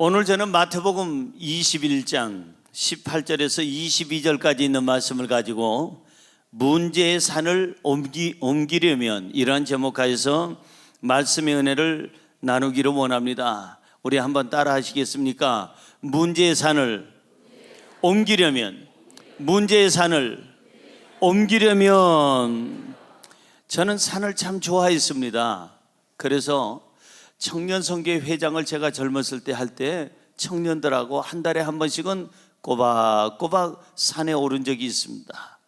오늘 저는 마태복음 21장 18절에서 22절까지 있는 말씀을 가지고 문제의 산을 옮기려면 이러한 제목하에서 말씀의 은혜를 나누기를 원합니다. 우리 한번 따라 하시겠습니까? 문제의 산을 옮기려면, 문제의 산을 옮기려면. 저는 산을 참 좋아했습니다. 그래서 청년선교회 회장을 제가 젊었을 때 할 때 청년들하고 한 달에 한 번씩은 꼬박꼬박 산에 오른 적이 있습니다.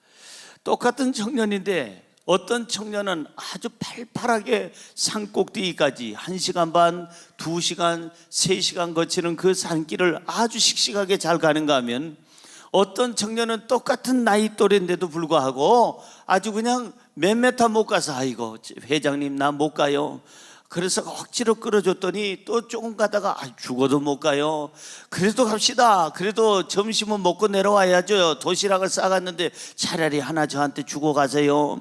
똑같은 청년인데 어떤 청년은 아주 팔팔하게 산 꼭대기까지 1시간 반, 2시간, 3시간 거치는 그 산길을 아주 씩씩하게 잘 가는가 하면, 어떤 청년은 똑같은 나이 또래인데도 불구하고 아주 그냥 몇 메타 못 가서 아이고 회장님 나 못 가요. 그래서 억지로 끌어줬더니 또 조금 가다가 죽어도 못 가요. 그래도 갑시다. 그래도 점심은 먹고 내려와야죠. 도시락을 싸갔는데 차라리 하나 저한테 주고 가세요.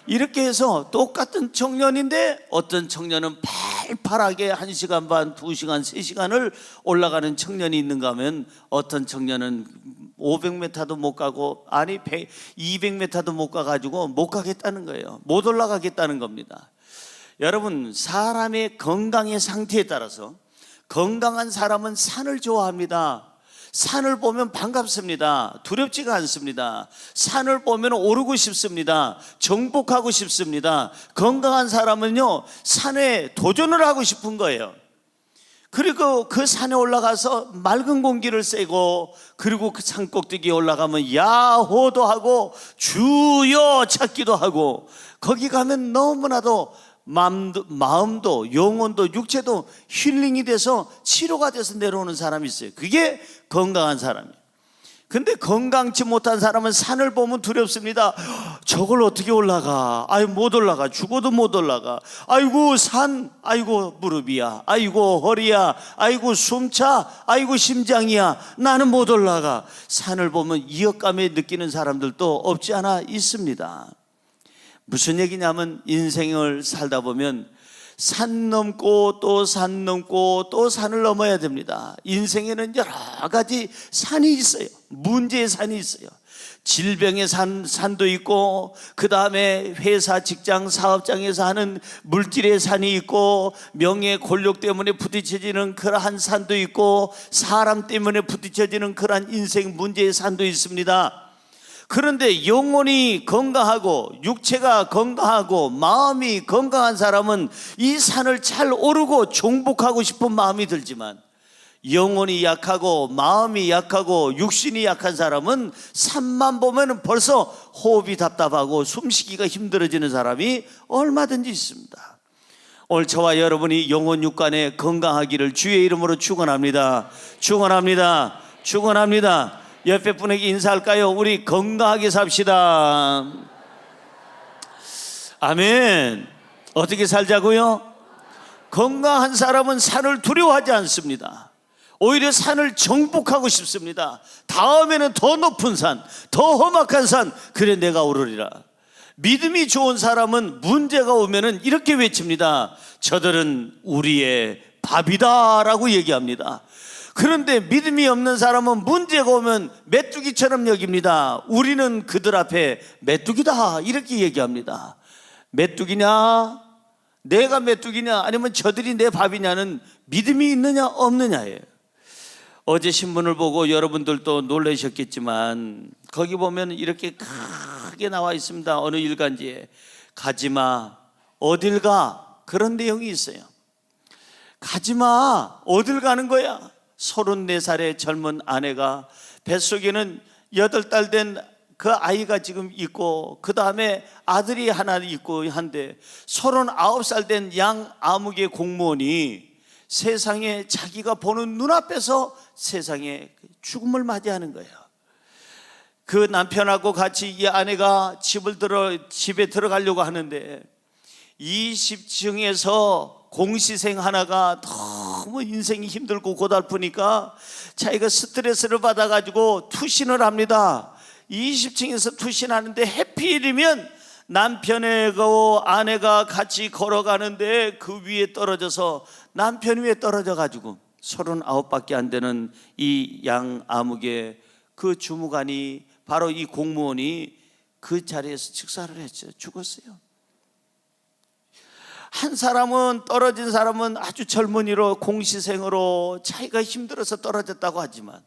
이렇게 해서 똑같은 청년인데 어떤 청년은 팔팔하게 1시간 반, 2시간, 3시간을 올라가는 청년이 있는가 하면, 어떤 청년은 500m도 못 가고 200m도 못 가가지고 못 가겠다는 거예요. 못 올라가겠다는 겁니다. 여러분, 사람의 건강의 상태에 따라서 건강한 사람은 산을 좋아합니다. 산을 보면 반갑습니다. 두렵지가 않습니다. 산을 보면 오르고 싶습니다. 정복하고 싶습니다. 건강한 사람은요, 산에 도전을 하고 싶은 거예요. 그리고 그 산에 올라가서 맑은 공기를 쐬고, 그리고 그 산 꼭대기에 올라가면 야호도 하고 주여 찾기도 하고, 거기 가면 너무나도 마음도 영혼도 육체도 힐링이 돼서 치료가 돼서 내려오는 사람이 있어요. 그게 건강한 사람이에요. 근데 건강치 못한 사람은 산을 보면 두렵습니다. 저걸 어떻게 올라가? 못 올라가. 죽어도 못 올라가. 아이고 산, 아이고 무릎이야, 아이고 허리야, 아이고 숨차, 아이고 심장이야, 나는 못 올라가. 산을 보면 위협감에 느끼는 사람들도 없지 않아 있습니다. 무슨 얘기냐면, 인생을 살다 보면 산 넘고 또 산 넘고 또 산을 넘어야 됩니다. 인생에는 여러 가지 산이 있어요. 문제의 산이 있어요. 질병의 산도 있고, 그 다음에 회사, 직장, 사업장에서 하는 물질의 산이 있고, 명예, 권력 때문에 부딪혀지는 그러한 산도 있고, 사람 때문에 부딪혀지는 그러한 인생 문제의 산도 있습니다. 그런데 영혼이 건강하고 육체가 건강하고 마음이 건강한 사람은 이 산을 잘 오르고 정복하고 싶은 마음이 들지만, 영혼이 약하고 마음이 약하고 육신이 약한 사람은 산만 보면 벌써 호흡이 답답하고 숨쉬기가 힘들어지는 사람이 얼마든지 있습니다. 오늘 저와 여러분이 영혼 육간에 건강하기를 주의 이름으로 축원합니다. 축원합니다. 축원합니다. 옆에 분에게 인사할까요? 우리 건강하게 삽시다. 아멘. 어떻게 살자고요? 건강한 사람은 산을 두려워하지 않습니다. 오히려 산을 정복하고 싶습니다. 다음에는 더 높은 산, 더 험악한 산, 그래 내가 오르리라. 믿음이 좋은 사람은 문제가 오면은 이렇게 외칩니다. 저들은 우리의 밥이다 라고 얘기합니다. 그런데 믿음이 없는 사람은 문제가 오면 메뚜기처럼 여깁니다. 우리는 그들 앞에 메뚜기다 이렇게 얘기합니다. 메뚜기냐, 내가 메뚜기냐, 아니면 저들이 내 밥이냐는 믿음이 있느냐 없느냐예요. 어제 신문을 보고 여러분들도 놀라셨겠지만, 거기 보면 이렇게 크게 나와 있습니다. 어느 일간지에 가지마, 어딜 가, 그런 내용이 있어요. 가지마, 어딜 가는 거야? 34살의 젊은 아내가 뱃속에는 8달 된 그 아이가 지금 있고, 그 다음에 아들이 하나 있고 한데, 39살 된 양 암흑의 공무원이 세상에 자기가 보는 눈앞에서 세상에 죽음을 맞이하는 거예요. 그 남편하고 같이 이 아내가 집에 들어가려고 하는데, 20층에서 공시생 하나가 너무 인생이 힘들고 고달프니까 자기가 스트레스를 받아가지고 투신을 합니다. 20층에서 투신하는데 해필이면 남편하고 아내가 같이 걸어가는데 그 위에 떨어져서, 남편 위에 떨어져 가지고 39밖에 안 되는 이 양 암흑의 그 주무관이, 바로 이 공무원이 그 자리에서 즉사를 했죠. 죽었어요. 한 사람은, 떨어진 사람은 아주 젊은이로 공시생으로 자기가 힘들어서 떨어졌다고 하지만,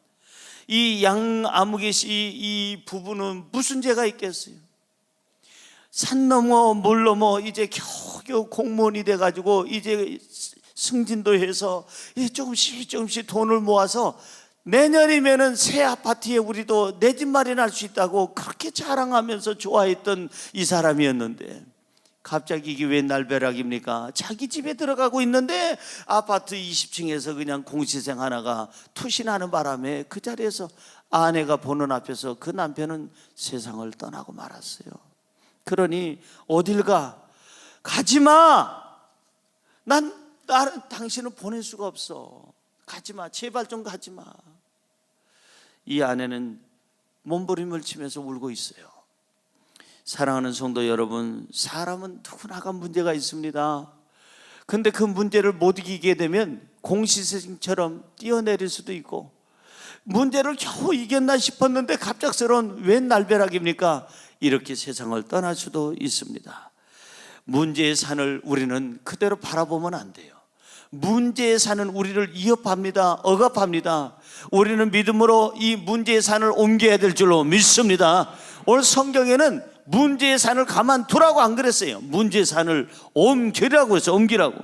이 양 암흑의 이 부부는 무슨 죄가 있겠어요? 산 넘어 물 넘어 이제 겨우겨우 공무원이 돼가지고 이제 승진도 해서 조금씩 돈을 모아서 내년이면은 새 아파트에 우리도 내 집 마련할 수 있다고 그렇게 자랑하면서 좋아했던 이 사람이었는데, 갑자기 이게 왜 날벼락입니까? 자기 집에 들어가고 있는데 아파트 20층에서 그냥 공시생 하나가 투신하는 바람에 그 자리에서 아내가 보는 앞에서 그 남편은 세상을 떠나고 말았어요. 그러니 어딜 가? 가지마. 당신을 보낼 수가 없어. 가지마. 제발 좀 가지마. 이 아내는 몸부림을 치면서 울고 있어요. 사랑하는 성도 여러분, 사람은 누구나가 문제가 있습니다. 근데 그 문제를 못 이기게 되면 공시생처럼 뛰어내릴 수도 있고, 문제를 겨우 이겼나 싶었는데 갑작스러운 웬 날벼락입니까? 이렇게 세상을 떠날 수도 있습니다. 문제의 산을 우리는 그대로 바라보면 안 돼요. 문제의 산은 우리를 위협합니다. 억압합니다. 우리는 믿음으로 이 문제의 산을 옮겨야 될 줄로 믿습니다. 오늘 성경에는 문제의 산을 가만두라고 안 그랬어요. 문제의 산을 옮기라고 해서, 옮기라고.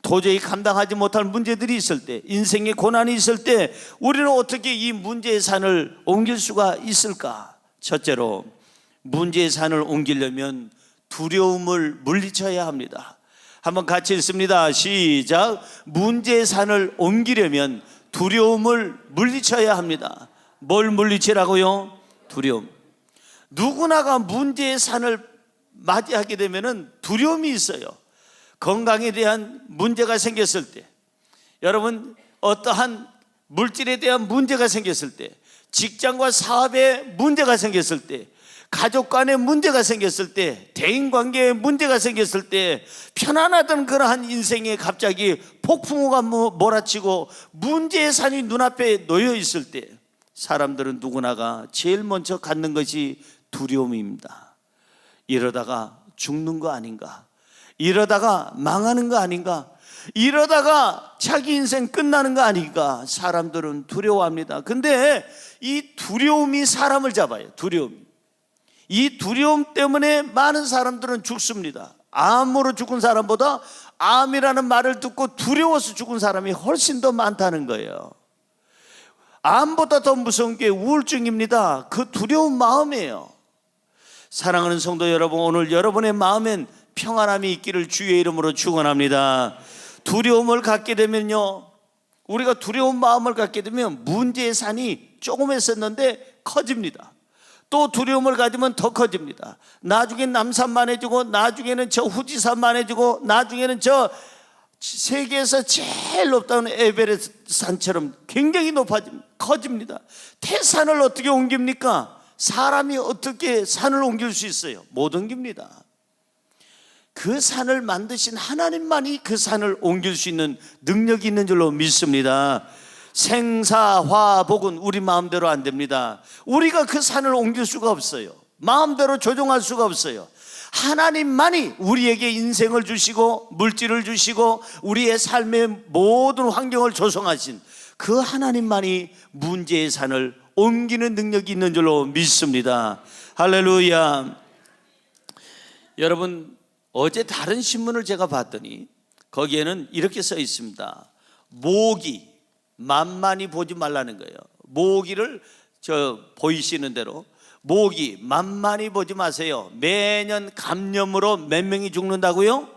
도저히 감당하지 못할 문제들이 있을 때, 인생의 고난이 있을 때 우리는 어떻게 이 문제의 산을 옮길 수가 있을까? 첫째로, 문제의 산을 옮기려면 두려움을 물리쳐야 합니다. 한번 같이 읽습니다. 시작. 문제의 산을 옮기려면 두려움을 물리쳐야 합니다. 뭘 물리치라고요? 두려움. 누구나가 문제의 산을 맞이하게 되면 두려움이 있어요. 건강에 대한 문제가 생겼을 때, 여러분 어떠한 물질에 대한 문제가 생겼을 때, 직장과 사업에 문제가 생겼을 때, 가족 간에 문제가 생겼을 때, 대인관계에 문제가 생겼을 때, 편안하던 그러한 인생에 갑자기 폭풍우가 몰아치고 문제의 산이 눈앞에 놓여 있을 때, 사람들은 누구나가 제일 먼저 갖는 것이 두려움입니다. 이러다가 죽는 거 아닌가? 이러다가 망하는 거 아닌가? 이러다가 자기 인생 끝나는 거 아닌가? 사람들은 두려워합니다. 근데 이 두려움이 사람을 잡아요. 두려움. 이 두려움 때문에 많은 사람들은 죽습니다. 암으로 죽은 사람보다 암이라는 말을 듣고 두려워서 죽은 사람이 훨씬 더 많다는 거예요. 암보다 더 무서운 게 우울증입니다. 그 두려운 마음이에요. 사랑하는 성도 여러분, 오늘 여러분의 마음엔 평안함이 있기를 주의 이름으로 축원합니다. 두려움을 갖게 되면요, 우리가 두려운 마음을 갖게 되면 문제의 산이 조금 했었는데 커집니다. 또 두려움을 가지면 더 커집니다. 나중엔 남산만해지고, 나중에는 저 후지산만해지고, 나중에는 저 세계에서 제일 높다는 에베레스트 산처럼 굉장히 높아집니다. 커집니다. 태산을 어떻게 옮깁니까? 사람이 어떻게 산을 옮길 수 있어요? 못 옮깁니다. 그 산을 만드신 하나님만이 그 산을 옮길 수 있는 능력이 있는 줄로 믿습니다. 생사화복은 우리 마음대로 안 됩니다. 우리가 그 산을 옮길 수가 없어요. 마음대로 조종할 수가 없어요. 하나님만이 우리에게 인생을 주시고 물질을 주시고 우리의 삶의 모든 환경을 조성하신 그 하나님만이 문제의 산을 옮기는 능력이 있는 줄로 믿습니다. 할렐루야. 여러분, 어제 다른 신문을 제가 봤더니 거기에는 이렇게 써 있습니다. 모기, 만만히 보지 말라는 거예요. 모기를 보이시는 대로 모기 만만히 보지 마세요. 매년 감염으로 몇 명이 죽는다고요?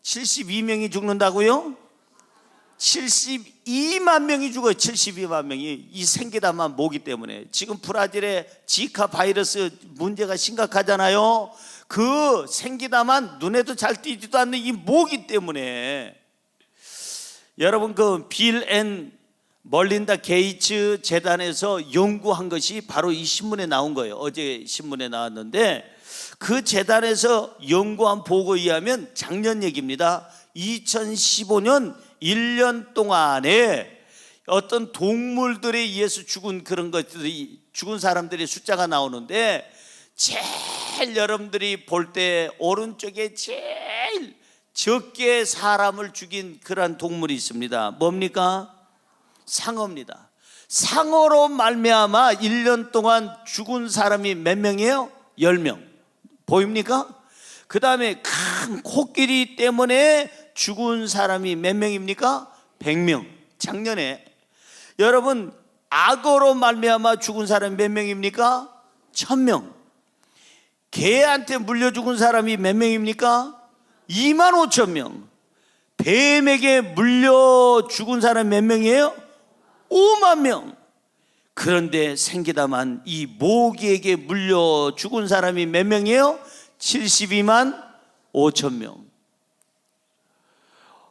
72명이 죽는다고요? 72만 명이 죽어요. 72만 명이 이 생기다만 모기 때문에. 지금 브라질의 지카 바이러스 문제가 심각하잖아요. 그 생기다만 눈에도 잘 띄지도 않는 이 모기 때문에. 여러분, 그 빌 앤 멀린다 게이츠 재단에서 연구한 것이 바로 이 신문에 나온 거예요. 어제 신문에 나왔는데, 그 재단에서 연구한 보고에 의하면 작년 얘기입니다. 2015년 1년 동안에 어떤 동물들에 의해서 죽은 그런 것들이, 죽은 사람들의 숫자가 나오는데, 제일 여러분들이 볼 때 오른쪽에 제일 적게 사람을 죽인 그러한 동물이 있습니다. 뭡니까? 상어입니다. 상어로 말미암아 1년 동안 죽은 사람이 몇 명이에요? 10명. 보입니까? 그 다음에 큰 코끼리 때문에 죽은 사람이 몇 명입니까? 100명. 작년에 여러분, 악어로 말미암아 죽은 사람이 몇 명입니까? 1000명. 개한테 물려 죽은 사람이 몇 명입니까? 25,000명. 뱀에게 물려 죽은 사람이 몇 명이에요? 5만 명. 그런데 생기다만 이 모기에게 물려 죽은 사람이 몇 명이에요? 72만 5천 명.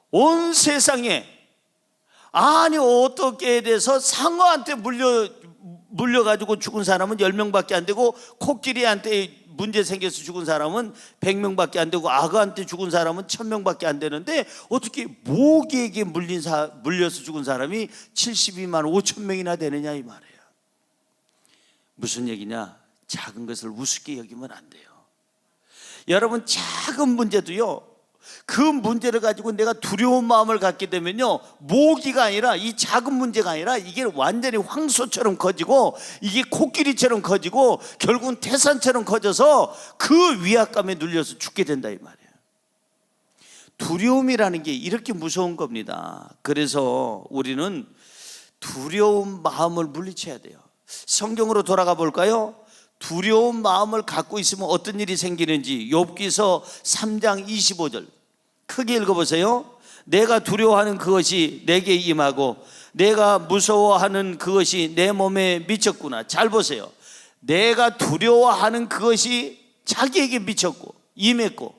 온 세상에, 아니 어떻게 돼서 상어한테 물려가지고 죽은 사람은 10명밖에 안 되고, 코끼리한테 문제 생겨서 죽은 사람은 100명밖에 안 되고, 악어한테 죽은 사람은 1000명밖에 안 되는데, 어떻게 모기에게 물려서 죽은 사람이 72만 5천 명이나 되느냐 이 말이에요. 무슨 얘기냐? 작은 것을 우습게 여기면 안 돼요. 여러분, 작은 문제도요, 그 문제를 가지고 내가 두려운 마음을 갖게 되면요, 모기가 아니라, 이 작은 문제가 아니라 이게 완전히 황소처럼 커지고, 이게 코끼리처럼 커지고, 결국은 태산처럼 커져서 그 위압감에 눌려서 죽게 된다 이 말이에요. 두려움이라는 게 이렇게 무서운 겁니다. 그래서 우리는 두려운 마음을 물리쳐야 돼요. 성경으로 돌아가 볼까요? 두려운 마음을 갖고 있으면 어떤 일이 생기는지, 욥기서 3장 25절 크게 읽어보세요. 내가 두려워하는 그것이 내게 임하고 내가 무서워하는 그것이 내 몸에 미쳤구나. 잘 보세요. 내가 두려워하는 그것이 자기에게 미쳤고 임했고,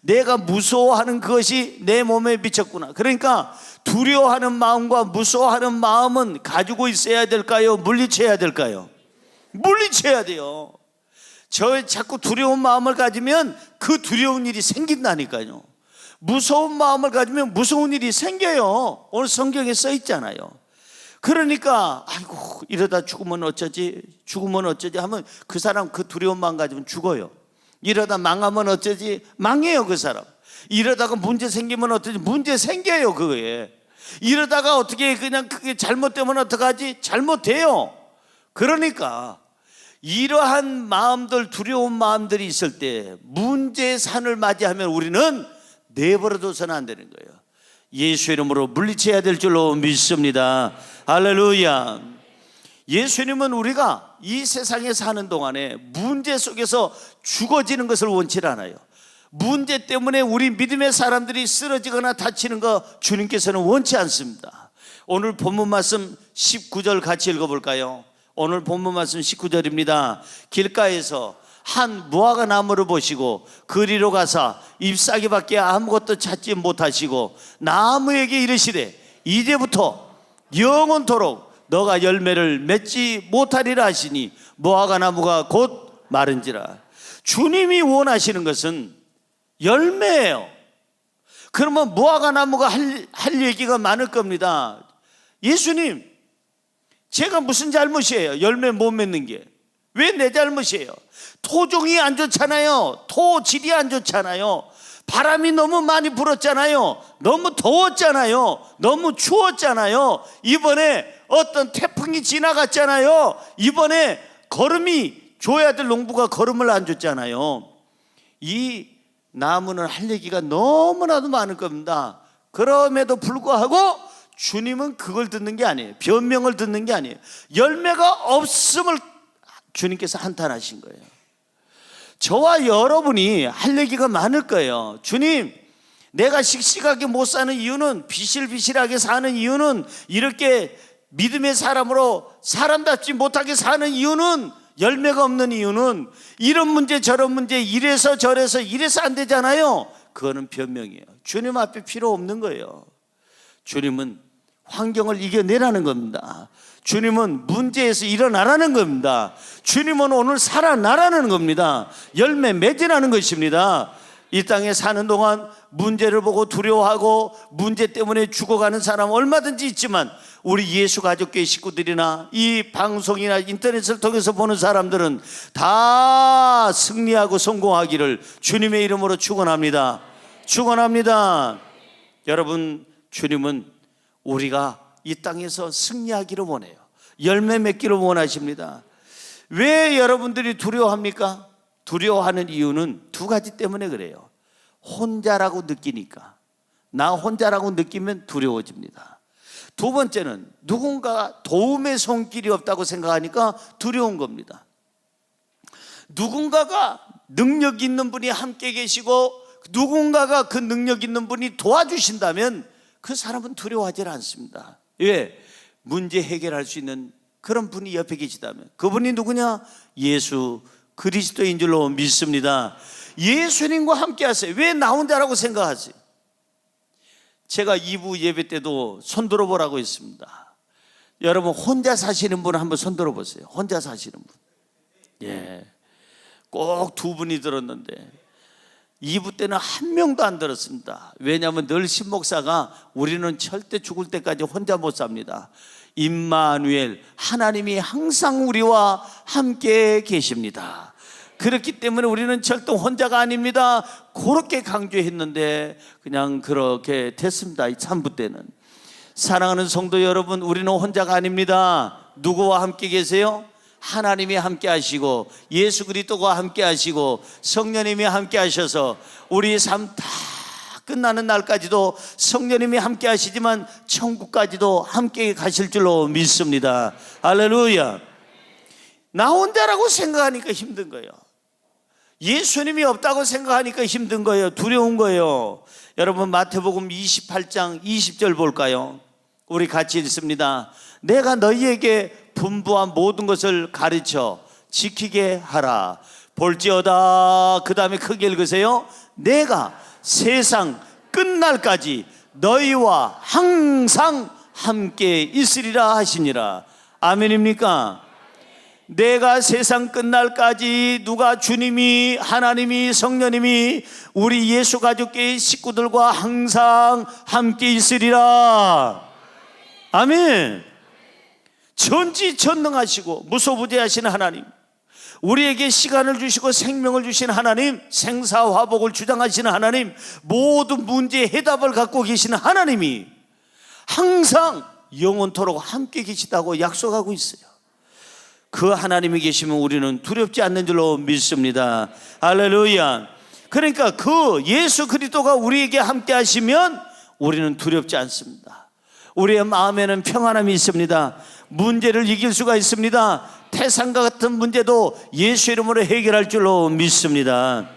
내가 무서워하는 그것이 내 몸에 미쳤구나. 그러니까 두려워하는 마음과 무서워하는 마음은 가지고 있어야 될까요? 물리쳐야 될까요? 물리쳐야 돼요. 저 자꾸 두려운 마음을 가지면 그 두려운 일이 생긴다니까요. 무서운 마음을 가지면 무서운 일이 생겨요. 오늘 성경에 써 있잖아요. 그러니까 아이고 이러다 죽으면 어쩌지, 죽으면 어쩌지 하면 그 사람 그 두려운 마음 가지면 죽어요. 이러다 망하면 어쩌지, 망해요 그 사람. 이러다가 문제 생기면 어쩌지, 문제 생겨요 그거에. 이러다가 어떻게 그냥 그게 잘못되면 어떡하지, 잘못돼요. 그러니까 이러한 마음들, 두려운 마음들이 있을 때 문제의 산을 맞이하면 우리는 내버려둬서는 안 되는 거예요. 예수 이름으로 물리쳐야 될 줄로 믿습니다. 할렐루야. 예수님은 우리가 이 세상에 사는 동안에 문제 속에서 죽어지는 것을 원치 않아요. 문제 때문에 우리 믿음의 사람들이 쓰러지거나 다치는 거 주님께서는 원치 않습니다. 오늘 본문 말씀 19절 같이 읽어볼까요? 오늘 본문 말씀 19절입니다. 길가에서 한 무화과 나무를 보시고 그리로 가사 잎사귀밖에 아무것도 찾지 못하시고 나무에게 이르시되 이제부터 영원토록 너가 열매를 맺지 못하리라 하시니 무화과 나무가 곧 마른지라. 주님이 원하시는 것은 열매예요. 그러면 무화과 나무가 할 얘기가 많을 겁니다. 예수님, 제가 무슨 잘못이에요? 열매 못 맺는 게 왜 내 잘못이에요? 토종이 안 좋잖아요. 토질이 안 좋잖아요. 바람이 너무 많이 불었잖아요. 너무 더웠잖아요. 너무 추웠잖아요. 이번에 어떤 태풍이 지나갔잖아요. 이번에 거름이 줘야 될 농부가 거름을 안 줬잖아요. 이 나무는 할 얘기가 너무나도 많을 겁니다. 그럼에도 불구하고 주님은 그걸 듣는 게 아니에요. 변명을 듣는 게 아니에요. 열매가 없음을 주님께서 한탄하신 거예요. 저와 여러분이 할 얘기가 많을 거예요. 주님, 내가 씩씩하게 못 사는 이유는, 비실비실하게 사는 이유는, 이렇게 믿음의 사람으로 사람답지 못하게 사는 이유는, 열매가 없는 이유는 이런 문제 저런 문제, 이래서 저래서 이래서 안 되잖아요. 그거는 변명이에요. 주님 앞에 필요 없는 거예요. 주님은 환경을 이겨내라는 겁니다. 주님은 문제에서 일어나라는 겁니다. 주님은 오늘 살아나라는 겁니다. 열매 맺으라는 것입니다. 이 땅에 사는 동안 문제를 보고 두려워하고 문제 때문에 죽어가는 사람 얼마든지 있지만, 우리 예수 가족교회 식구들이나 이 방송이나 인터넷을 통해서 보는 사람들은 다 승리하고 성공하기를 주님의 이름으로 축원합니다. 축원합니다. 여러분, 주님은 우리가 이 땅에서 승리하기를 원해요. 열매 맺기를 원하십니다. 왜 여러분들이 두려워합니까? 두려워하는 이유는 두 가지 때문에 그래요. 혼자라고 느끼니까. 나 혼자라고 느끼면 두려워집니다. 두 번째는 누군가가 도움의 손길이 없다고 생각하니까 두려운 겁니다. 누군가가 능력 있는 분이 함께 계시고 누군가가 그 능력 있는 분이 도와주신다면 그 사람은 두려워하지 않습니다. 왜? 문제 해결할 수 있는 그런 분이 옆에 계시다면. 그분이 누구냐? 예수 그리스도인 줄로 믿습니다. 예수님과 함께 하세요. 왜 나 혼자라고 생각하세요? 제가 2부 예배 때도 손들어 보라고 했습니다. 여러분, 혼자 사시는 분 한번 손들어 보세요. 혼자 사시는 분. 예. 꼭 두 분이 들었는데 2부 때는 한 명도 안 들었습니다. 왜냐하면 늘 신목사가 우리는 절대 죽을 때까지 혼자 못 삽니다. 임마누엘, 하나님이 항상 우리와 함께 계십니다. 그렇기 때문에 우리는 절대 혼자가 아닙니다. 그렇게 강조했는데 그냥 그렇게 됐습니다. 이 3부 때는. 사랑하는 성도 여러분, 우리는 혼자가 아닙니다. 누구와 함께 계세요? 하나님이 함께 하시고 예수 그리스도가 함께 하시고 성령님이 함께 하셔서 우리 삶 다 끝나는 날까지도 성령님이 함께 하시지만 천국까지도 함께 가실 줄로 믿습니다. 할렐루야. 나 혼자라고 생각하니까 힘든 거예요. 예수님이 없다고 생각하니까 힘든 거예요. 두려운 거예요. 여러분, 마태복음 28장 20절 볼까요? 우리 같이 읽습니다. 내가 너희에게 분부한 모든 것을 가르쳐 지키게 하라. 볼지어다. 그 다음에 크게 읽으세요. 내가 세상 끝날까지 너희와 항상 함께 있으리라 하시니라. 아멘입니까? 내가 세상 끝날까지 누가? 주님이, 하나님이, 성령님이 우리 예수 가족교회 식구들과 항상 함께 있으리라. 아멘. 전지전능하시고 무소부재하신 하나님, 우리에게 시간을 주시고 생명을 주신 하나님, 생사화복을 주장하시는 하나님, 모든 문제의 해답을 갖고 계시는 하나님이 항상 영원토록 함께 계시다고 약속하고 있어요. 그 하나님이 계시면 우리는 두렵지 않는 줄로 믿습니다. 할렐루야. 그러니까 그 예수 그리스도가 우리에게 함께 하시면 우리는 두렵지 않습니다. 우리의 마음에는 평안함이 있습니다. 문제를 이길 수가 있습니다. 태산과 같은 문제도 예수 이름으로 해결할 줄로 믿습니다.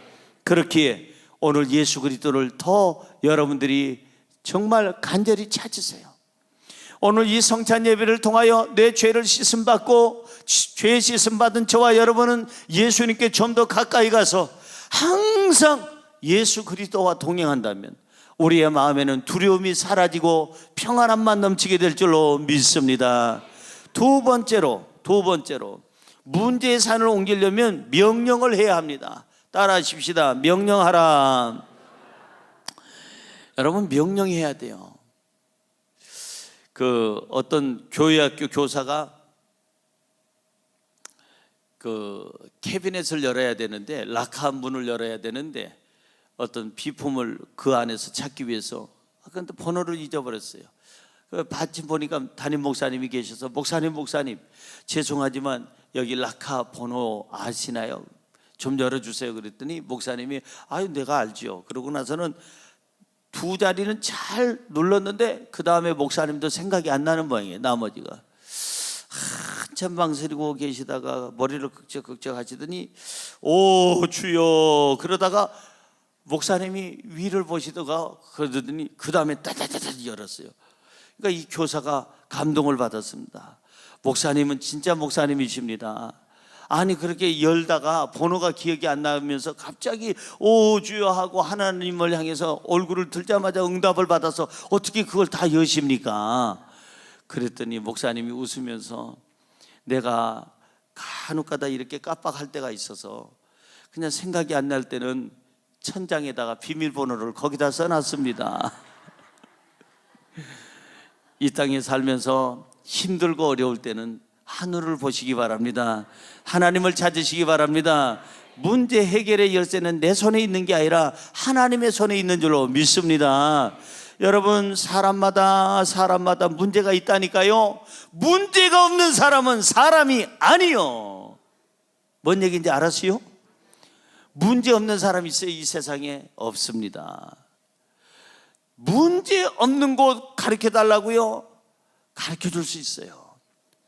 그렇기에 오늘 예수 그리스도를 더 여러분들이 정말 간절히 찾으세요. 오늘 이 성찬 예배를 통하여 내 죄를 씻음받고 죄 씻음받은 저와 여러분은 예수님께 좀 더 가까이 가서 항상 예수 그리스도와 동행한다면 우리의 마음에는 두려움이 사라지고 평안함만 넘치게 될 줄로 믿습니다. 두 번째로 문제의 산을 옮기려면 명령을 해야 합니다. 따라 하십시다. 명령하라. 여러분, 명령해야 돼요. 그 어떤 교회학교 교사가 그 캐비넷을 열어야 되는데, 락카 문을 열어야 되는데 어떤 비품을 그 안에서 찾기 위해서, 그런데 번호를 잊어버렸어요. 마침 보니까 담임 목사님이 계셔서 목사님 죄송하지만 여기 락카 번호 아시나요? 좀 열어주세요. 그랬더니 목사님이 아유 내가 알지요. 그러고 나서는 두 자리는 잘 눌렀는데 그 다음에 목사님도 생각이 안 나는 모양이에요. 나머지가 한참 망설이고 계시다가 머리를 극적 하시더니 오 주여 그러다가 목사님이 위를 보시다가 그러더니 그 다음에 따다다다 열었어요. 그러니까 이 교사가 감동을 받았습니다. 목사님은 진짜 목사님이십니다. 아니 그렇게 열다가 번호가 기억이 안 나면서 갑자기 오 주여 하고 하나님을 향해서 얼굴을 들자마자 응답을 받아서 어떻게 그걸 다 여십니까? 그랬더니 목사님이 웃으면서 내가 간혹가다 이렇게 깜빡할 때가 있어서 그냥 생각이 안 날 때는 천장에다가 비밀번호를 거기다 써놨습니다. 이 땅에 살면서 힘들고 어려울 때는 하늘을 보시기 바랍니다. 하나님을 찾으시기 바랍니다. 문제 해결의 열쇠는 내 손에 있는 게 아니라 하나님의 손에 있는 줄로 믿습니다. 여러분, 사람마다 문제가 있다니까요. 문제가 없는 사람은 사람이 아니요. 뭔 얘기인지 알았어요? 문제 없는 사람이 있어요? 이 세상에 없습니다. 문제 없는 곳 가르쳐 달라고요? 가르쳐 줄 수 있어요.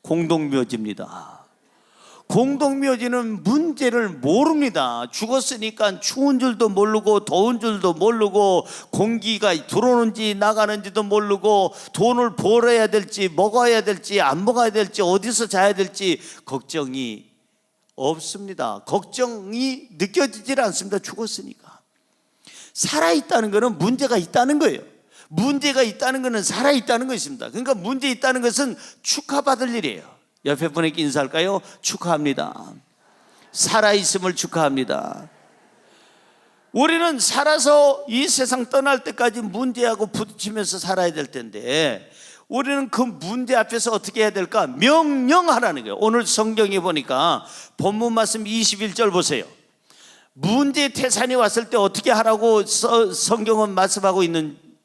공동묘지입니다. 공동묘지는 문제를 모릅니다. 죽었으니까 추운 줄도 모르고 더운 줄도 모르고 공기가 들어오는지 나가는지도 모르고 돈을 벌어야 될지 먹어야 될지 안 먹어야 될지 어디서 자야 될지 걱정이 없습니다. 걱정이 느껴지질 않습니다. 죽었으니까. 살아있다는 것은 문제가 있다는 거예요. 문제가 있다는 것은 살아있다는 것입니다. 그러니까 문제 있다는 것은 축하받을 일이에요. 옆에 분에게 인사할까요? 축하합니다. 살아있음을 축하합니다. 우리는 살아서 이 세상 떠날 때까지 문제하고 부딪히면서 살아야 될 텐데 우리는 그 문제 앞에서 어떻게 해야 될까? 명령하라는 거예요. 오늘 성경에 보니까 본문 말씀 21절 보세요. 문제 태산이 왔을 때 어떻게 하라고 성경은 말씀하고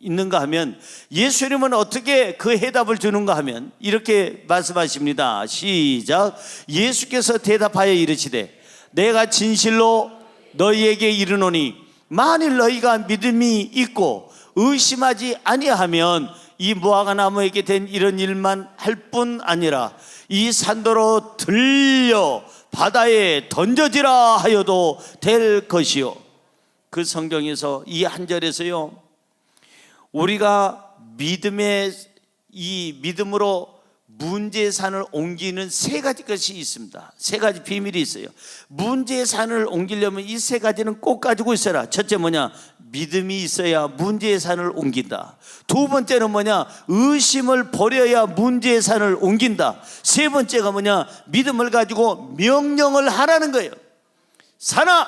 있는가 하면 예수님은 어떻게 그 해답을 주는가 하면 이렇게 말씀하십니다. 시작. 예수께서 대답하여 이르시되 내가 진실로 너희에게 이르노니 만일 너희가 믿음이 있고 의심하지 아니하면 이 무화과 나무에게 된 이런 일만 할 뿐 아니라 이 산도로 들려 바다에 던져지라 하여도 될 것이요. 그 성경에서 이 한 절에서요, 우리가 믿음으로 문제의 산을 옮기는 세 가지 것이 있습니다. 세 가지 비밀이 있어요. 문제의 산을 옮기려면 이 세 가지는 꼭 가지고 있어라. 첫째 뭐냐? 믿음이 있어야 문제의 산을 옮긴다. 두 번째는 뭐냐? 의심을 버려야 문제의 산을 옮긴다. 세 번째가 뭐냐? 믿음을 가지고 명령을 하라는 거예요. 산아,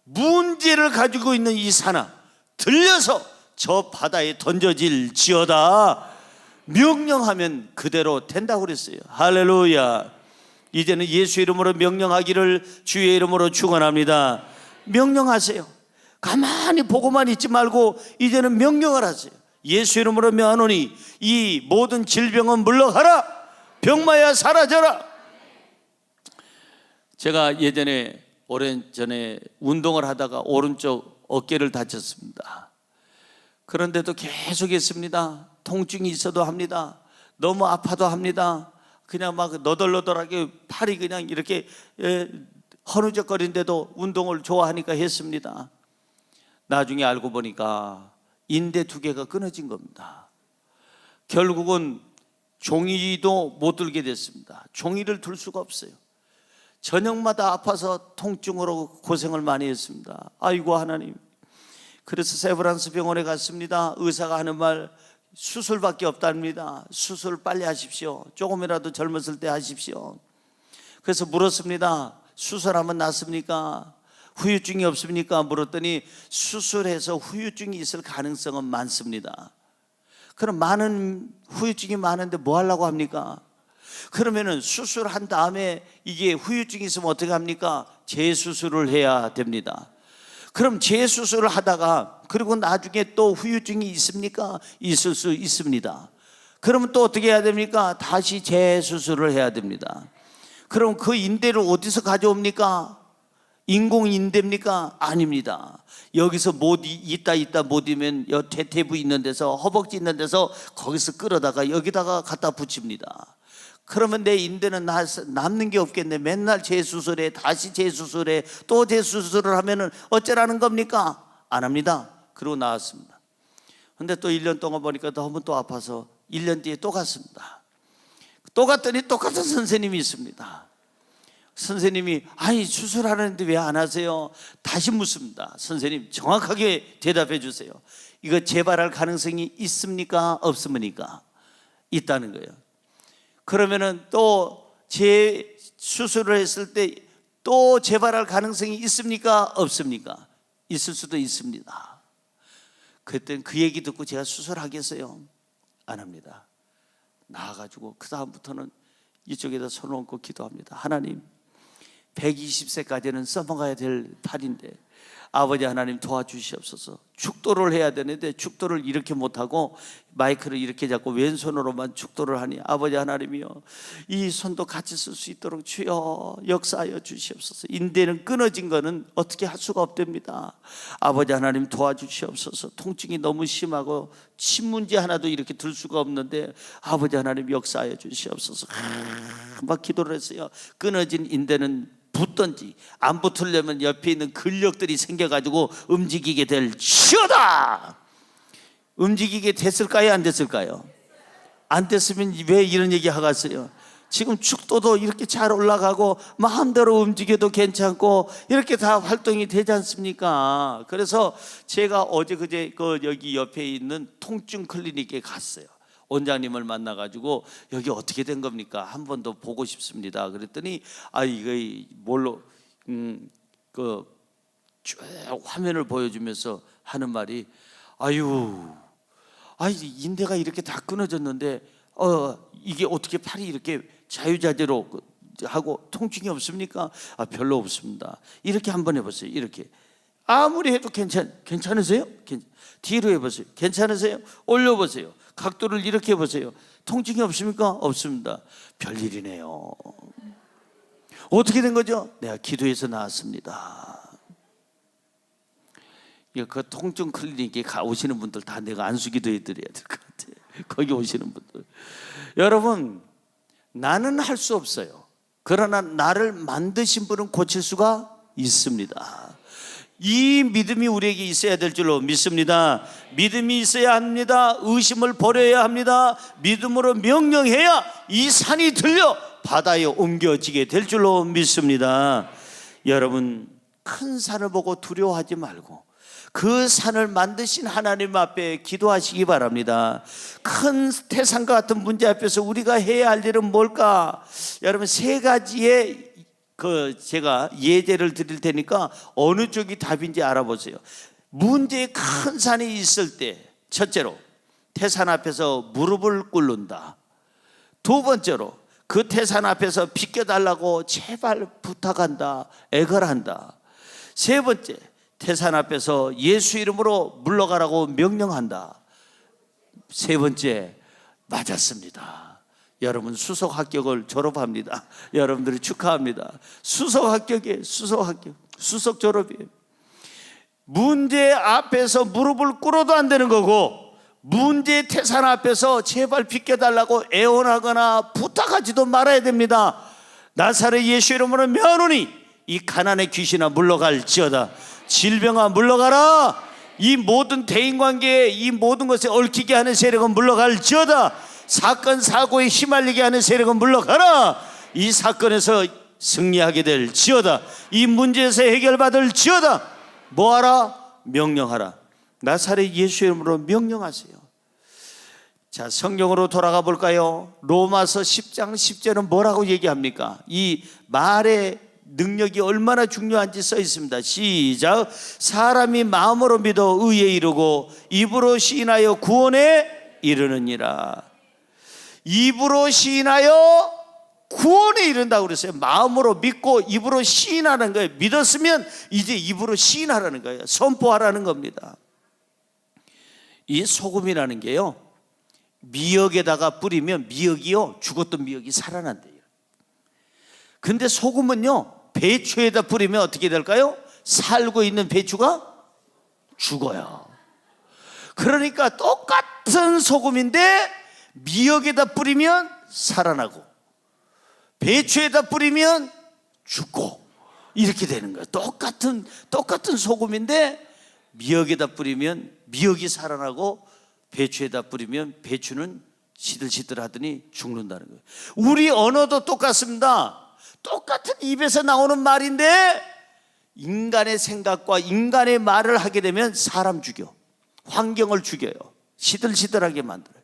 문제를 가지고 있는 이 산아, 들려서 저 바다에 던져질지어다. 명령하면 그대로 된다고 그랬어요. 할렐루야. 이제는 예수 이름으로 명령하기를 주의 이름으로 축원합니다. 명령하세요. 가만히 보고만 있지 말고 이제는 명령을 하세요. 예수 이름으로 명하노니 이 모든 질병은 물러가라. 병마야 사라져라. 제가 예전에 오래전에 운동을 하다가 오른쪽 어깨를 다쳤습니다. 그런데도 계속 했습니다. 통증이 있어도 합니다. 너무 아파도 합니다. 그냥 막 너덜너덜하게 팔이 그냥 이렇게 허우적거리는데도 운동을 좋아하니까 했습니다. 나중에 알고 보니까 인대 두 개가 끊어진 겁니다. 결국은 종이도 못 들게 됐습니다. 종이를 들 수가 없어요. 저녁마다 아파서 통증으로 고생을 많이 했습니다. 아이고 하나님. 그래서 세브란스 병원에 갔습니다. 의사가 하는 말, 수술밖에 없답니다. 수술 빨리 하십시오. 조금이라도 젊었을 때 하십시오. 그래서 물었습니다. 수술하면 낫습니까? 후유증이 없습니까? 물었더니 수술해서 후유증이 있을 가능성은 많습니다. 그럼 많은 후유증이 많은데 뭐 하려고 합니까? 그러면은 수술한 다음에 이게 후유증이 있으면 어떻게 합니까? 재수술을 해야 됩니다. 그럼 재수술을 하다가 그리고 나중에 또 후유증이 있습니까? 있을 수 있습니다. 그러면 또 어떻게 해야 됩니까? 다시 재수술을 해야 됩니다. 그럼 그 인대를 어디서 가져옵니까? 인공인대입니까? 아닙니다. 여기서 못 있다 못 이면 대퇴부 있는 데서 허벅지 있는 데서 거기서 끌어다가 여기다가 갖다 붙입니다. 그러면 내 인대는 남는 게 없겠네. 맨날 재수술해, 다시 재수술해, 또 재수술을 하면은 어쩌라는 겁니까? 안 합니다. 그러고 나왔습니다. 근데 또 1년 동안 보니까 너무 또 아파서 1년 뒤에 또 갔습니다. 또 갔더니 똑같은 선생님이 있습니다. 선생님이 아니 수술하는데 왜 안 하세요? 다시 묻습니다. 선생님 정확하게 대답해 주세요. 이거 재발할 가능성이 있습니까? 없습니까? 있다는 거예요. 그러면은 또 재수술을 했을 때 또 재발할 가능성이 있습니까? 없습니까? 있을 수도 있습니다. 그때 그 얘기 듣고 제가 수술하겠어요? 안 합니다. 나와가지고 그 다음부터는 이쪽에다 손을 얹고 기도합니다. 하나님, 120세까지는 써먹어야 될 팔인데 아버지 하나님 도와주시옵소서. 축도를 해야 되는데 축도를 이렇게 못하고 마이크를 이렇게 잡고 왼손으로만 축도를 하니 아버지 하나님이여, 이 손도 같이 쓸 수 있도록 주여 역사하여 주시옵소서. 인대는 끊어진 거는 어떻게 할 수가 없답니다. 아버지 하나님 도와주시옵소서. 통증이 너무 심하고 침 문제 하나도 이렇게 들 수가 없는데 아버지 하나님 역사하여 주시옵소서. 막 기도를 했어요. 끊어진 인대는 붙든지 안 붙으려면 옆에 있는 근력들이 생겨가지고 움직이게 될지어다. 움직이게 됐을까요? 안 됐을까요? 안 됐으면 왜 이런 얘기 하겠어요? 지금 축도도 이렇게 잘 올라가고 마음대로 움직여도 괜찮고 이렇게 다 활동이 되지 않습니까? 그래서 제가 어제 그제 여기 옆에 있는 통증 클리닉에 갔어요. 원장님을 만나가지고 여기 어떻게 된 겁니까? 한 번 더 보고 싶습니다. 그랬더니 이거 뭘로 쭉 화면을 보여주면서 하는 말이 인대가 이렇게 다 끊어졌는데 이게 어떻게 팔이 이렇게 자유자재로 하고 통증이 없습니까? 별로 없습니다. 이렇게 한번 해보세요. 이렇게 아무리 해도 괜찮으세요? 뒤로 해보세요. 괜찮으세요? 올려보세요. 각도를 이렇게 해보세요. 통증이 없습니까? 없습니다. 별일이네요. 어떻게 된 거죠? 내가 기도해서 나왔습니다. 그 통증 클리닉에 오시는 분들 다 내가 안수 기도해 드려야 될 것 같아요. 거기 오시는 분들, 여러분, 나는 할 수 없어요. 그러나 나를 만드신 분은 고칠 수가 있습니다. 이 믿음이 우리에게 있어야 될 줄로 믿습니다. 믿음이 있어야 합니다. 의심을 버려야 합니다. 믿음으로 명령해야 이 산이 들려 바다에 옮겨지게 될 줄로 믿습니다. 여러분, 큰 산을 보고 두려워하지 말고 그 산을 만드신 하나님 앞에 기도하시기 바랍니다. 큰 태산과 같은 문제 앞에서 우리가 해야 할 일은 뭘까? 여러분, 세 가지의 제가 예제를 드릴 테니까 어느 쪽이 답인지 알아보세요. 문제의 큰 산이 있을 때, 첫째로 태산 앞에서 무릎을 꿇는다. 두 번째로 그 태산 앞에서 비켜달라고 제발 부탁한다, 애걸한다. 세 번째, 태산 앞에서 예수 이름으로 물러가라고 명령한다. 세 번째, 맞았습니다. 여러분, 수석 합격을 졸업합니다. 여러분들이 축하합니다. 수석 합격이에요. 수석 졸업이에요. 문제 앞에서 무릎을 꿇어도 안 되는 거고, 문제의 태산 앞에서 제발 비켜달라고 애원하거나 부탁하지도 말아야 됩니다. 나사렛 예수 이름으로 명하노니 이 가난의 귀신아 물러갈지어다. 질병아 물러가라. 이 모든 대인관계에 이 모든 것에 얽히게 하는 세력은 물러갈지어다. 사건 사고에 휘말리게 하는 세력은 물러가라. 이 사건에서 승리하게 될지어다. 이 문제에서 해결받을지어다. 뭐하라? 명령하라. 나사렛 예수 이름으로 명령하세요. 자, 성경으로 돌아가 볼까요? 로마서 10장 10절은 뭐라고 얘기합니까? 이 말의 능력이 얼마나 중요한지 써 있습니다. 시작. 사람이 마음으로 믿어 의에 이르고 입으로 시인하여 구원에 이르느니라. 입으로 시인하여 구원에 이른다고 그랬어요. 마음으로 믿고 입으로 시인하는 거예요. 믿었으면 이제 입으로 시인하라는 거예요. 선포하라는 겁니다. 이 소금이라는 게요, 미역에다가 뿌리면 미역이요, 죽었던 미역이 살아난대요. 근데 소금은요, 배추에다 뿌리면 어떻게 될까요? 살고 있는 배추가 죽어요. 그러니까 똑같은 소금인데 미역에다 뿌리면 살아나고 배추에다 뿌리면 죽고 이렇게 되는 거예요. 똑같은 소금인데 미역에다 뿌리면 미역이 살아나고 배추에다 뿌리면 배추는 시들시들하더니 죽는다는 거예요. 우리 언어도 똑같습니다. 똑같은 입에서 나오는 말인데 인간의 생각과 인간의 말을 하게 되면 사람 죽여, 환경을 죽여요. 시들시들하게 만들어요.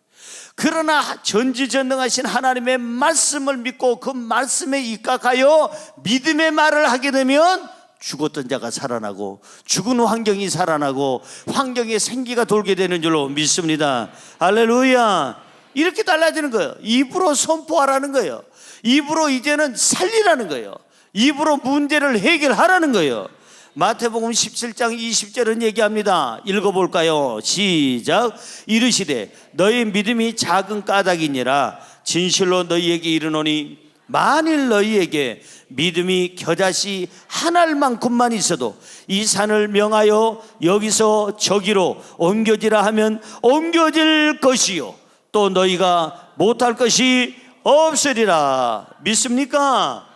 그러나 전지전능하신 하나님의 말씀을 믿고 그 말씀에 입각하여 믿음의 말을 하게 되면 죽었던 자가 살아나고 죽은 환경이 살아나고 환경에 생기가 돌게 되는 줄로 믿습니다. 할렐루야. 이렇게 달라지는 거예요. 입으로 선포하라는 거예요. 입으로 이제는 살리라는 거예요. 입으로 문제를 해결하라는 거예요. 마태복음 17장 20절은 얘기합니다. 읽어볼까요? 시작. 이르시되 너희 믿음이 작은 까닭이니라. 진실로 너희에게 이르노니 만일 너희에게 믿음이 겨자씨 한 알만큼만 있어도 이 산을 명하여 여기서 저기로 옮겨지라 하면 옮겨질 것이요 또 너희가 못할 것이 없으리라. 믿습니까?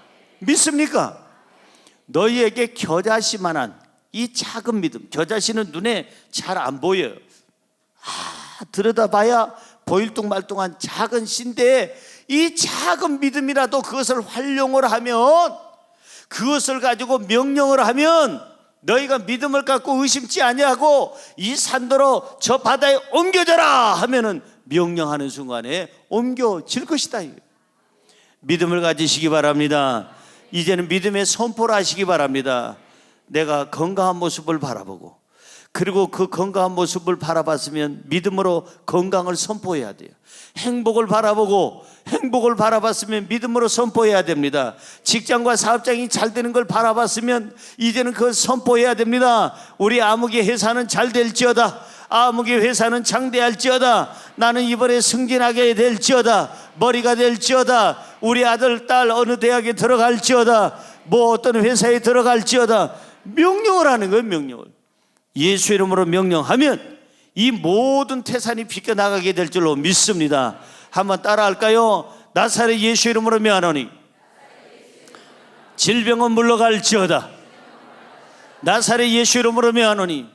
믿습니까? 너희에게 겨자씨만한 이 작은 믿음, 겨자씨는 눈에 잘 안 보여요. 들여다봐야 보일 둥말둥한 작은 씨인데 이 작은 믿음이라도 그것을 활용을 하면, 그것을 가지고 명령을 하면 너희가 믿음을 갖고 의심치 아니하고 이 산더러 저 바다에 옮겨져라 하면은 명령하는 순간에 옮겨질 것이다. 믿음을 가지시기 바랍니다. 이제는 믿음의 선포를 하시기 바랍니다. 내가 건강한 모습을 바라보고, 그리고 그 건강한 모습을 바라봤으면 믿음으로 건강을 선포해야 돼요. 행복을 바라보고 행복을 바라봤으면 믿음으로 선포해야 됩니다. 직장과 사업장이 잘 되는 걸 바라봤으면 이제는 그걸 선포해야 됩니다. 우리 아무개 회사는 잘 될지어다. 아무개 회사는 장대할지어다. 나는 이번에 승진하게 될지어다. 머리가 될지어다. 우리 아들 딸 어느 대학에 들어갈지어다. 뭐 어떤 회사에 들어갈지어다. 명령을 하는 거예요. 명령을. 예수 이름으로 명령하면 이 모든 태산이 비껴나가게 될 줄로 믿습니다. 한번 따라할까요? 나사렛 예수 이름으로 명하노니 질병은 물러갈지어다. 나사렛 예수 이름으로 명하노니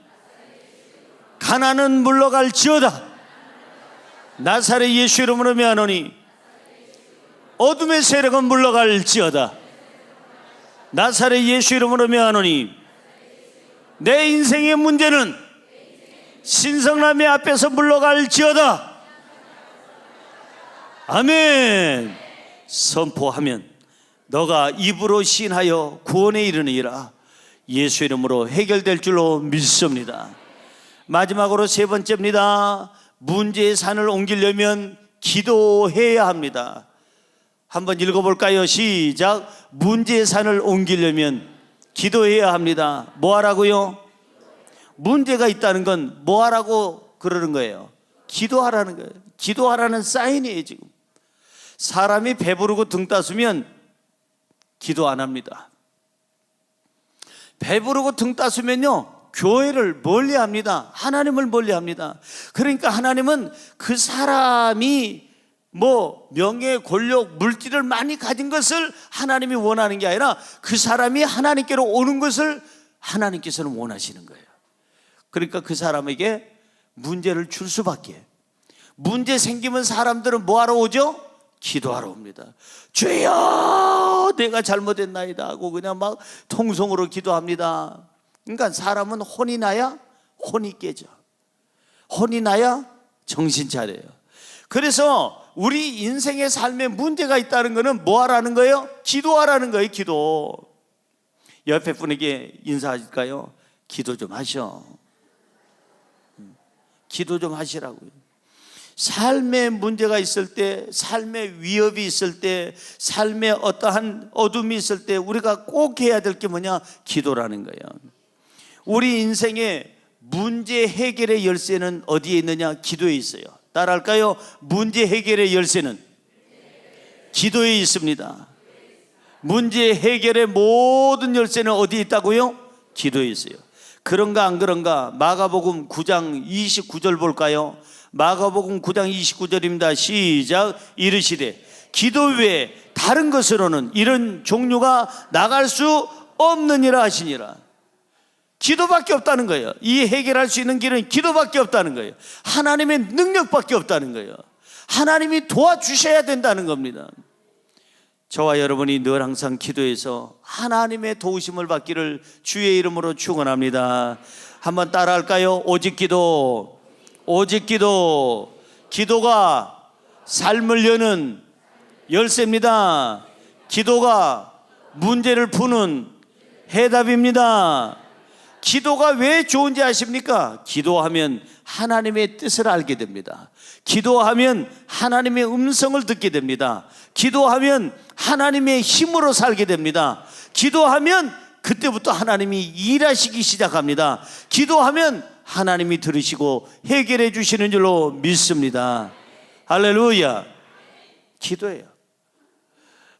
가난은 물러갈지어다. 나사렛 예수 이름으로 명하노니 어둠의 세력은 물러갈지어다. 나사렛 예수 이름으로 명하노니 내 인생의 문제는 신성남의 앞에서 물러갈지어다. 아멘. 선포하면 너가 입으로 시인하여 구원에 이르느니라. 예수 이름으로 해결될 줄로 믿습니다. 마지막으로 세 번째입니다. 문제의 산을 옮기려면 기도해야 합니다. 한번 읽어볼까요? 시작. 문제의 산을 옮기려면 기도해야 합니다. 뭐 하라고요? 문제가 있다는 건 뭐 하라고 그러는 거예요? 기도하라는 거예요. 기도하라는 사인이에요. 지금 사람이 배부르고 등 따스면 기도 안 합니다. 배부르고 등 따스면요 교회를 멀리합니다. 하나님을 멀리합니다. 그러니까 하나님은 그 사람이 뭐 명예, 권력, 물질을 많이 가진 것을 하나님이 원하는 게 아니라 그 사람이 하나님께로 오는 것을 하나님께서는 원하시는 거예요. 그러니까 그 사람에게 문제를 줄 수밖에. 문제 생기면 사람들은 뭐 하러 오죠? 기도하러 옵니다. 주여 내가 잘못했나이다 하고 그냥 막 통성으로 기도합니다. 그러니까 사람은 혼이 나야 혼이 깨져. 혼이 나야 정신 차려요. 그래서 우리 인생의 삶에 문제가 있다는 것은 뭐 하라는 거예요? 기도하라는 거예요. 기도. 옆에 분에게 인사하실까요? 기도 좀 하셔. 기도 좀 하시라고요. 삶에 문제가 있을 때, 삶에 위협이 있을 때, 삶에 어떠한 어둠이 있을 때 우리가 꼭 해야 될 게 뭐냐? 기도라는 거예요. 우리 인생의 문제 해결의 열쇠는 어디에 있느냐? 기도에 있어요. 따라할까요? 문제 해결의 열쇠는 기도에 있습니다. 문제 해결의 모든 열쇠는 어디에 있다고요? 기도에 있어요. 그런가 안 그런가? 마가복음 9장 29절 볼까요? 마가복음 9장 29절입니다. 시작. 이르시되 기도 외에 다른 것으로는 이런 종류가 나갈 수 없느니라 하시니라. 기도밖에 없다는 거예요. 이 해결할 수 있는 길은 기도밖에 없다는 거예요. 하나님의 능력밖에 없다는 거예요. 하나님이 도와주셔야 된다는 겁니다. 저와 여러분이 늘 항상 기도해서 하나님의 도우심을 받기를 주의 이름으로 축원합니다. 한번 따라할까요? 오직 기도, 오직 기도. 기도가 삶을 여는 열쇠입니다. 기도가 문제를 푸는 해답입니다. 기도가 왜 좋은지 아십니까? 기도하면 하나님의 뜻을 알게 됩니다. 기도하면 하나님의 음성을 듣게 됩니다. 기도하면 하나님의 힘으로 살게 됩니다. 기도하면 그때부터 하나님이 일하시기 시작합니다. 기도하면 하나님이 들으시고 해결해 주시는 줄로 믿습니다. 할렐루야. 기도예요.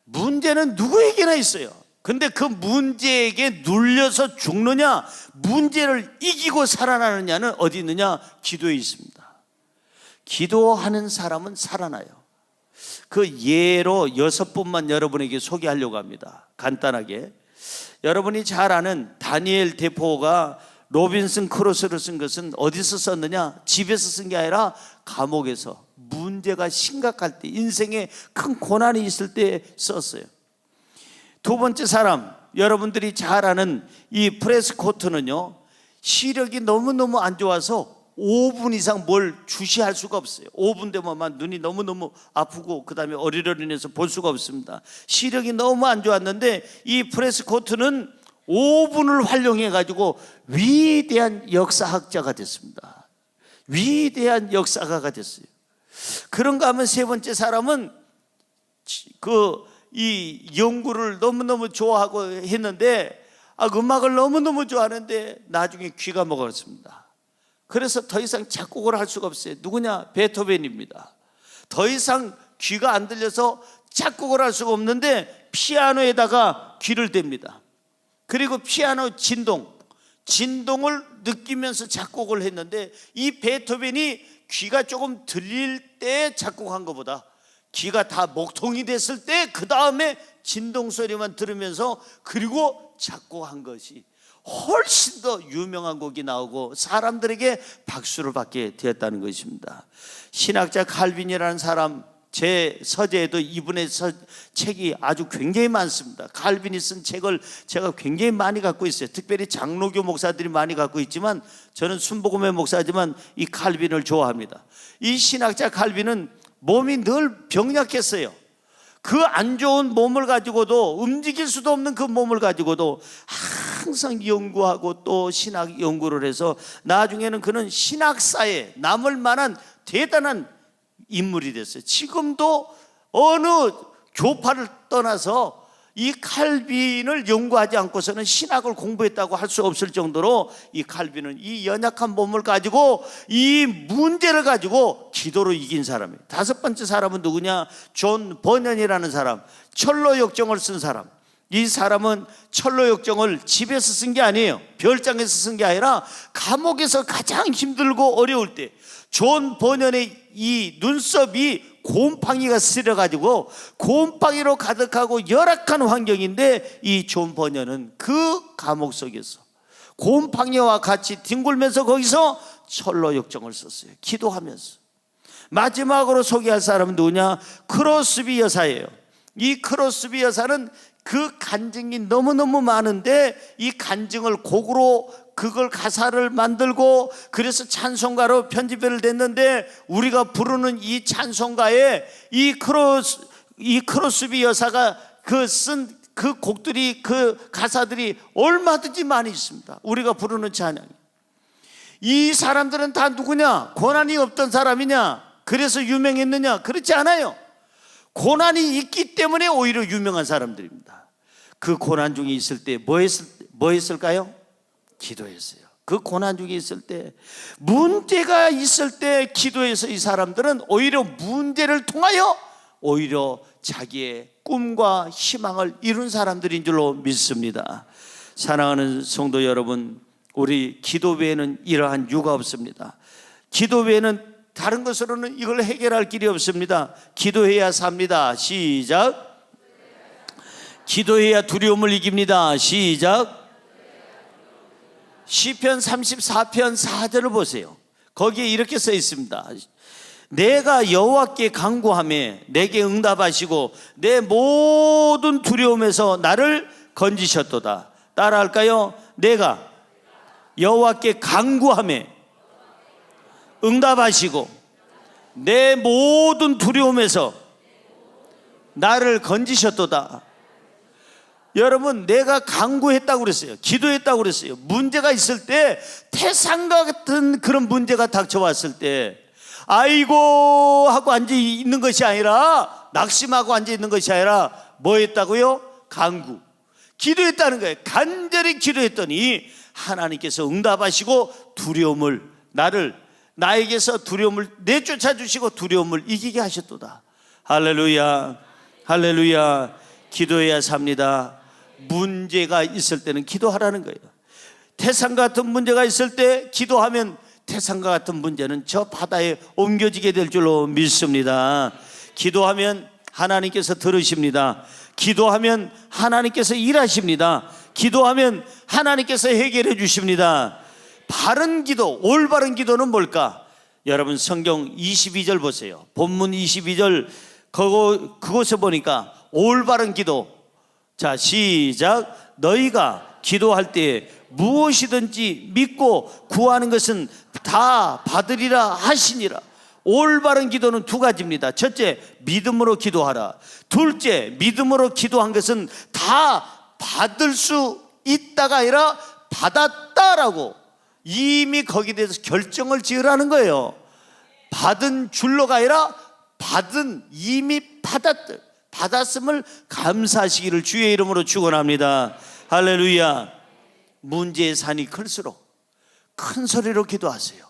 문제는 누구에게나 있어요. 근데 그 문제에게 눌려서 죽느냐, 문제를 이기고 살아나느냐는 어디 있느냐? 기도에 있습니다. 기도하는 사람은 살아나요. 그 예로 6분만 여러분에게 소개하려고 합니다. 간단하게. 여러분이 잘 아는 다니엘 대포가 로빈슨 크루소를 쓴 것은 어디서 썼느냐? 집에서 쓴 게 아니라 감옥에서 문제가 심각할 때, 인생에 큰 고난이 있을 때 썼어요. 두 번째 사람, 여러분들이 잘 아는 이 프레스코트는요, 시력이 너무너무 안 좋아서 5분 이상 뭘 주시할 수가 없어요. 5분 되면 눈이 너무너무 아프고 그 다음에 어리러리해서 볼 수가 없습니다. 시력이 너무 안 좋았는데 이 프레스코트는 5분을 활용해 가지고 위대한 역사학자가 됐습니다. 위대한 역사가가 됐어요. 그런가 하면 세 번째 사람은 이 연구를 너무너무 좋아하고 했는데 음악을 너무너무 좋아하는데 나중에 귀가 먹었습니다. 그래서 더 이상 작곡을 할 수가 없어요. 누구냐? 베토벤입니다. 더 이상 귀가 안 들려서 작곡을 할 수가 없는데 피아노에다가 귀를 댑니다. 그리고 피아노 진동을 느끼면서 작곡을 했는데 이 베토벤이 귀가 조금 들릴 때 작곡한 것보다 귀가 다 먹통이 됐을 때 그 다음에 진동 소리만 들으면서 그리고 작곡한 것이 훨씬 더 유명한 곡이 나오고 사람들에게 박수를 받게 되었다는 것입니다. 신학자 칼빈이라는 사람, 제 서재에도 이분의 책이 아주 굉장히 많습니다. 칼빈이 쓴 책을 제가 굉장히 많이 갖고 있어요. 특별히 장로교 목사들이 많이 갖고 있지만 저는 순복음의 목사지만 이 칼빈을 좋아합니다. 이 신학자 칼빈은 몸이 늘 병약했어요. 그 안 좋은 몸을 가지고도, 움직일 수도 없는 그 몸을 가지고도 항상 연구하고 또 신학 연구를 해서 나중에는 그는 신학사에 남을 만한 대단한 인물이 됐어요. 지금도 어느 교파를 떠나서 이 칼빈을 연구하지 않고서는 신학을 공부했다고 할 수 없을 정도로 이 칼빈은 이 연약한 몸을 가지고 이 문제를 가지고 기도로 이긴 사람이에요. 다섯 번째 사람은 누구냐? 존 버년이라는 사람, 철로 역정을 쓴 사람. 이 사람은 철로 역정을 집에서 쓴 게 아니에요. 별장에서 쓴 게 아니라 감옥에서 가장 힘들고 어려울 때 존 버년의 이 눈썹이 곰팡이가 쓰려가지고 곰팡이로 가득하고 열악한 환경인데 이 존 버년은 그 감옥 속에서 곰팡이와 같이 뒹굴면서 거기서 철로 역정을 썼어요. 기도하면서. 마지막으로 소개할 사람은 누구냐? 크로스비 여사예요. 이 크로스비 여사는 그 간증이 너무너무 많은데 이 간증을 곡으로 그걸 가사를 만들고 그래서 찬송가로 편집을 됐는데 우리가 부르는 이 찬송가에 이 크로스비 여사가 쓴 그 곡들이, 그 가사들이 얼마든지 많이 있습니다. 우리가 부르는 찬양이. 이 사람들은 다 누구냐? 고난이 없던 사람이냐? 그래서 유명했느냐? 그렇지 않아요. 고난이 있기 때문에 오히려 유명한 사람들입니다. 그 고난 중에 있을 때 뭐 했을까요? 기도했어요. 그 고난 중에 있을 때, 문제가 있을 때 기도해서 이 사람들은 오히려 문제를 통하여 오히려 자기의 꿈과 희망을 이룬 사람들인 줄로 믿습니다. 사랑하는 성도 여러분, 우리 기도 외에는 이러한 이유가 없습니다. 기도 외에는 다른 것으로는 이걸 해결할 길이 없습니다. 기도해야 삽니다. 시작. 기도해야 두려움을 이깁니다. 시작. 시편 34편 4절을 보세요. 거기에 이렇게 써 있습니다. 내가 여호와께 간구하며 내게 응답하시고 내 모든 두려움에서 나를 건지셨도다. 따라할까요? 내가 여호와께 간구하며 응답하시고 내 모든 두려움에서 나를 건지셨도다. 여러분, 내가 간구했다고 그랬어요. 기도했다고 그랬어요. 문제가 있을 때, 태산과 같은 그런 문제가 닥쳐왔을 때 아이고 하고 앉아 있는 것이 아니라, 낙심하고 앉아 있는 것이 아니라 뭐 했다고요? 간구, 기도했다는 거예요. 간절히 기도했더니 하나님께서 응답하시고 두려움을, 나에게서 두려움을 내쫓아 주시고 두려움을 이기게 하셨도다. 할렐루야, 할렐루야. 기도해야 삽니다. 문제가 있을 때는 기도하라는 거예요. 태산과 같은 문제가 있을 때 기도하면 태산과 같은 문제는 저 바다에 옮겨지게 될 줄로 믿습니다. 기도하면 하나님께서 들으십니다. 기도하면 하나님께서 일하십니다. 기도하면 하나님께서 해결해 주십니다. 바른 기도, 올바른 기도는 뭘까? 여러분, 성경 22절 보세요. 본문 22절 그곳에 보니까 올바른 기도, 자 시작. 너희가 기도할 때 무엇이든지 믿고 구하는 것은 다 받으리라 하시니라. 올바른 기도는 두 가지입니다. 첫째, 믿음으로 기도하라. 둘째, 믿음으로 기도한 것은 다 받을 수 있다가 아니라 받았다라고 이미 거기에 대해서 결정을 지으라는 거예요. 받은 줄로가 아니라 이미 받았음을 감사하시기를 주의 이름으로 축원합니다. 할렐루야. 문제의 산이 클수록 큰 소리로 기도하세요.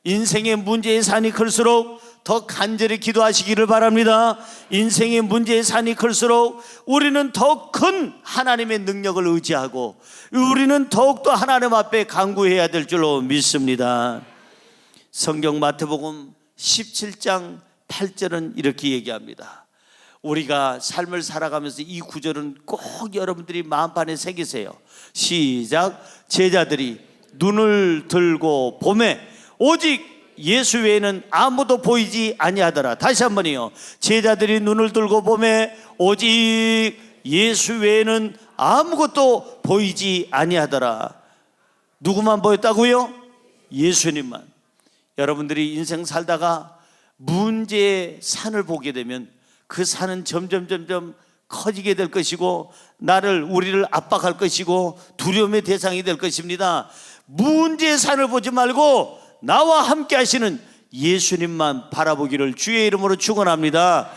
인생의 문제의 산이 클수록 더 간절히 기도하시기를 바랍니다. 인생의 문제의 산이 클수록 우리는 더 큰 하나님의 능력을 의지하고 우리는 더욱더 하나님 앞에 간구해야 될 줄로 믿습니다. 성경 마태복음 17장 8절은 이렇게 얘기합니다. 우리가 삶을 살아가면서 이 구절은 꼭 여러분들이 마음판에 새기세요. 시작. 제자들이 눈을 들고 보매 오직 예수 외에는 아무도 보이지 아니하더라. 다시 한번이요. 제자들이 눈을 들고 보매 오직 예수 외에는 아무것도 보이지 아니하더라. 누구만 보였다고요? 예수님만. 여러분들이 인생 살다가 문제의 산을 보게 되면 그 산은 점점 커지게 될 것이고 우리를 압박할 것이고 두려움의 대상이 될 것입니다. 문제의 산을 보지 말고 나와 함께 하시는 예수님만 바라보기를 주의 이름으로 축원합니다.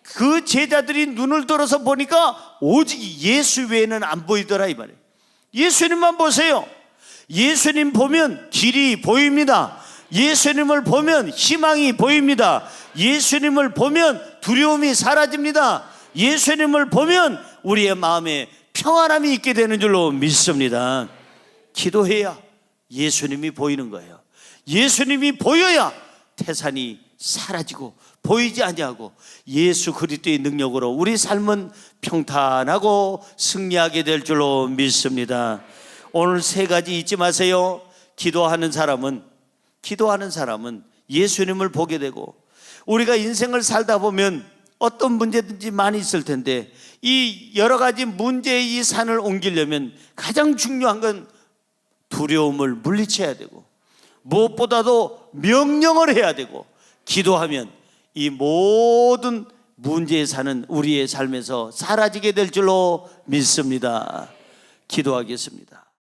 그 제자들이 눈을 들어서 보니까 오직 예수 외에는 안 보이더라 이 말이에요. 예수님만 보세요. 예수님 보면 길이 보입니다. 예수님을 보면 희망이 보입니다. 예수님을 보면 두려움이 사라집니다. 예수님을 보면 우리의 마음에 평안함이 있게 되는 줄로 믿습니다. 기도해야 예수님이 보이는 거예요. 예수님이 보여야 태산이 사라지고 보이지 아니하고 예수 그리스도의 능력으로 우리 삶은 평탄하고 승리하게 될 줄로 믿습니다. 오늘 세 가지 잊지 마세요. 기도하는 사람은 예수님을 보게 되고, 우리가 인생을 살다 보면 어떤 문제든지 많이 있을 텐데 이 여러 가지 문제의 이 산을 옮기려면 가장 중요한 건 두려움을 물리쳐야 되고 무엇보다도 명령을 해야 되고, 기도하면 이 모든 문제의 산은 우리의 삶에서 사라지게 될 줄로 믿습니다. 기도하겠습니다.